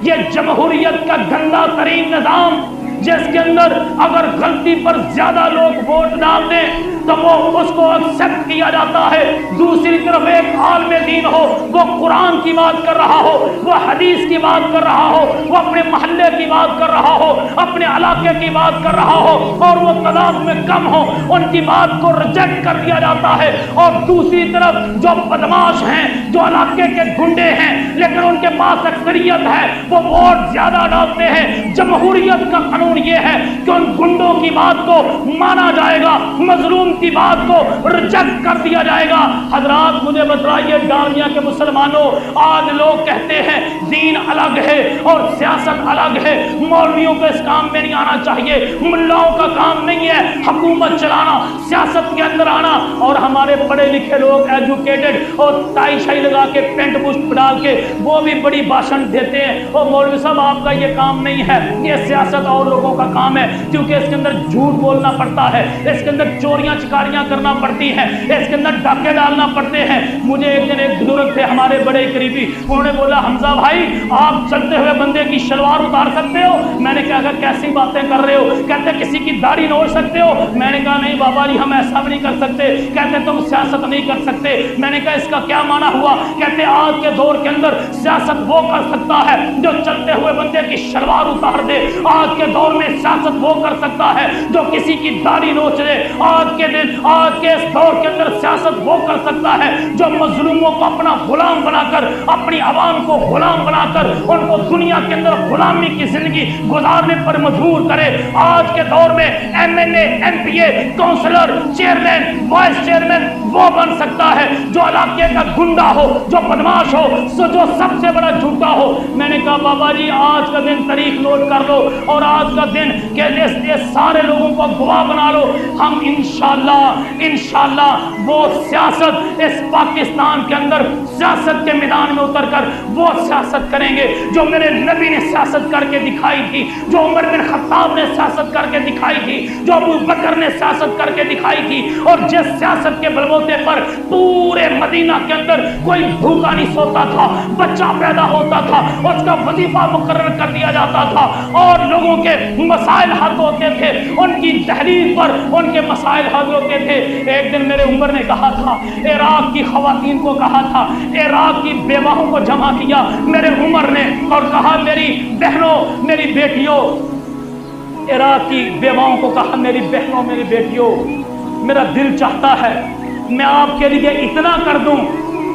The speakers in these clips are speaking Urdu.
یہ جمہوریت کا گندا ترین نظام جس کے اندر اگر غلطی پر زیادہ لوگ ووٹ ڈال دیں تو وہ اس کو ایکسپٹ کیا جاتا ہے. دوسری طرف ایک عالم دین ہو، وہ قرآن کی بات کر رہا ہو، وہ حدیث کی بات کر رہا ہو، وہ اپنے محلے کی بات کر رہا ہو، اپنے علاقے کی بات کر رہا ہو اور وہ تعداد میں کم ہو، ان کی بات کو ریجیکٹ کر دیا جاتا ہے. اور دوسری طرف جو بدماش ہیں، جو علاقے کے گنڈے ہیں لیکن ان کے پاس اکثریت ہے، وہ ووٹ زیادہ ڈالتے ہیں. جمہوریت کا قانون یہ ہے کہ ان گنڈوں کی بات کو مانا جائے گا، مظلوم کی بات کو ریجیکٹ کر دیا جائے گا. حضرات مجھے بتائیے ڈالمیا کے مسلمانوں، آج لوگ کہتے ہیں دین الگ ہے اور سیاست الگ ہے، مولویوں کو اس کام میں نہیں آنا چاہیے، ملاؤں کا کام نہیں ہے حکومت چلانا، سیاست کے اندر آنا. اور ہمارے پڑھے لکھے لوگ ایجوکیٹڈ اور ٹائی شائی لگا کے پینٹ پشت ڈال کے وہ بھی بڑی بھاشن دیتے ہیں، اور مولوی صاحب آپ کا یہ کام نہیں ہے، یہ سیاست اور لوگوں کا کام ہے، کیونکہ اس کے اندر جھوٹ بولنا پڑتا ہے، اس کے اندر چوریاں چکاریاں کرنا پڑتی ہیں، اس کے اندر ڈاکے ڈالنا پڑتے ہیں. مجھے ایک دن ایک بزرگ تھے ہمارے بڑے قریبی، انہوں نے بولا حمزہ بھائی آپ چلتے ہوئے بندے کی شلوار اتار سکتے ہو؟ میں نے کہا کیسی باتیں کر رہے ہو؟ کہتے کسی کی داڑھی نوچ سکتے ہو؟ میں نے کہا نہیں بابا جی ہم ایسا بھی نہیں کر سکتے. کہتے تم سیاست نہیں کر سکتے. میں نے کہا اس کا کیا معنی ہوا؟ کہتے آج کے دور کے اندر سیاست وہ کر سکتا ہے جو چلتے ہوئے بندے کی شلوار اتار دے. آج کے دور میں سیاست وہ کر سکتا ہے جو کسی کی داڑھی نوچ دے. آج کے اس دور کے اندر سیاست وہ کر سکتا ہے جو مظلوموں کو اپنا غلام بنا کر، اپنی عوام کو غلام بنا کر ان کو دنیا کے اندر غلامی کی زندگی گزارنے پر مجبور کرے. آج کے دور میں ایم این اے، ایم پی اے، کونسلر، چیئرمین، وائس چیئرمین وہ بن سکتا ہے جو علاقے کا گنڈا ہو، جو بدماش ہو، جو سب سے بڑا جھوٹا ہو. میں نے کہا بابا جی آج کا دن تاریخ نوٹ کر لو اور آج کا دن کہ سارے لوگوں کو گواہ بنا لو. ہم انشاءاللہ وہ سیاست اس پاکستان کے اندر سیاست کے میدان میں اتر کر وہ سیاست کریں گے جو میرے نبی نے سیاست کر کے دکھائی تھی، جو عمر بن خطاب نے سیاست کر کے دکھائی تھی، جو ابو بکر نے سیاست کر کے دکھائی تھی. اور جس سیاست کے بلبوتے پر پورے مدینہ کے اندر کوئی بھوکا نہیں سوتا تھا، بچہ پیدا ہوتا تھا، اس کا وظیفہ مقرر کر دیا جاتا تھا اور لوگوں کے مسائل حل ہوتے تھے، ان کی تحریر پر ان کے مسائل حل ہوتے تھے. ایک دن میرے عمر نے کہا تھا، عراق کی خواتین کو کہا تھا، عراق کی بیواؤں کو جمع کیا میرے عمر نے اور کہا میری بہنوں، میری بیٹیوں، عراق کی بیواؤں کو کہا میری بہنوں، میری بیٹیوں، میرا دل چاہتا ہے میں آپ کے لیے اتنا کر دوں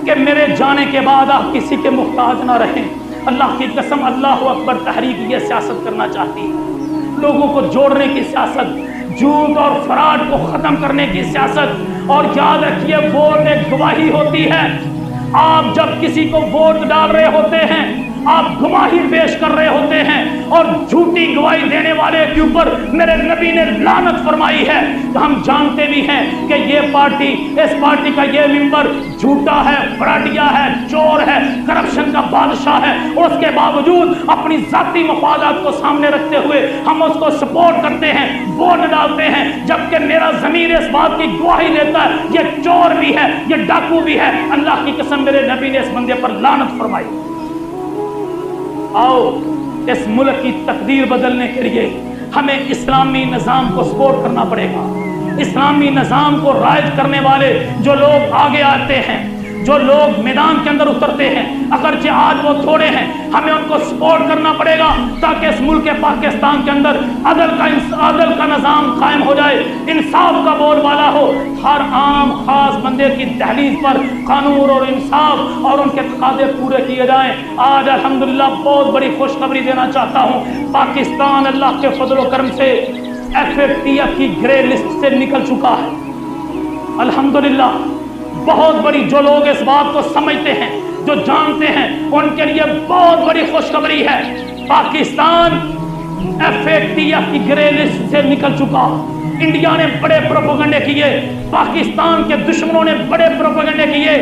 کہ میرے جانے کے بعد آپ کسی کے محتاج نہ رہیں. اللہ کی قسم، اللہ اکبر تحریک یہ سیاست کرنا چاہتی ہے، لوگوں کو جوڑنے کی سیاست، جھوٹ اور فراڈ کو ختم کرنے کی سیاست. اور یاد رکھیے ووٹ ایک گواہی ہوتی ہے. آپ جب کسی کو ووٹ ڈال رہے ہوتے ہیں آپ گواہی پیش کر رہے ہوتے ہیں، اور جھوٹی گواہی دینے والے کے اوپر میرے نبی نے لعنت فرمائی ہے. ہم جانتے بھی ہیں کہ یہ پارٹی، اس پارٹی کا یہ ممبر جھوٹا ہے، فراڈیا ہے، چور ہے، کرپشن کا بادشاہ ہے. اس کے باوجود اپنی ذاتی مفادات کو سامنے رکھتے ہوئے ہم اس کو سپورٹ کرتے ہیں، ووٹ ڈالتے ہیں، جبکہ میرا ضمیر اس بات کی گواہی دیتا ہے یہ چور بھی ہے، یہ ڈاکو بھی ہے. اللہ کی قسم میرے نبی نے اس بندے پر لعنت فرمائی. آؤ اس ملک کی تقدیر بدلنے کے لیے ہمیں اسلامی نظام کو سپورٹ کرنا پڑے گا. اسلامی نظام کو رائج کرنے والے جو لوگ آگے آتے ہیں، جو لوگ میدان کے اندر اترتے ہیں، اگرچہ آج وہ تھوڑے ہیں، ہمیں ان کو سپورٹ کرنا پڑے گا تاکہ اس ملک پاکستان کے اندر عدل کا نظام قائم ہو جائے، انصاف کا بول بالا ہو. ہر عام خاص بندے کی دہلیز پر قانون اور انصاف اور ان کے تقاضے پورے کیے جائیں. آج الحمدللہ بہت بڑی خوشخبری دینا چاہتا ہوں، پاکستان اللہ کے فضل و کرم سے FATF کی گرے لسٹ سے نکل چکا ہے. الحمدللہ بہت بڑی، جو لوگ اس بات کو سمجھتے ہیں، جو جانتے ہیں، ان کے لیے بہت بڑی خوشخبری ہے. پاکستان FATF کی گرے لسٹ سے نکل چکا. انڈیا نے بڑے پروپیگنڈے کیے، پاکستان کے دشمنوں نے بڑے پروپیگنڈے کیے.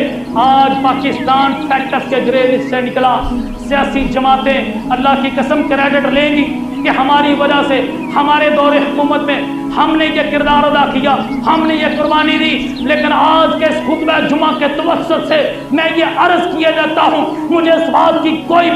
آج پاکستان FATF کے گرے لسٹ سے نکلا. سیاسی جماعتیں اللہ کی قسم کریڈٹ لیں گی کہ ہماری وجہ سے ہمارے دور حکومت میں ہم نے یہ کردار ادا کیا، ہم نے یہ قربانی دی. لیکن آج کے اس خطبہ جمعہ کے توسط سے میں یہ عرض کیا جاتا ہوں، مجھے اس بات کی کوئی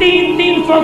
300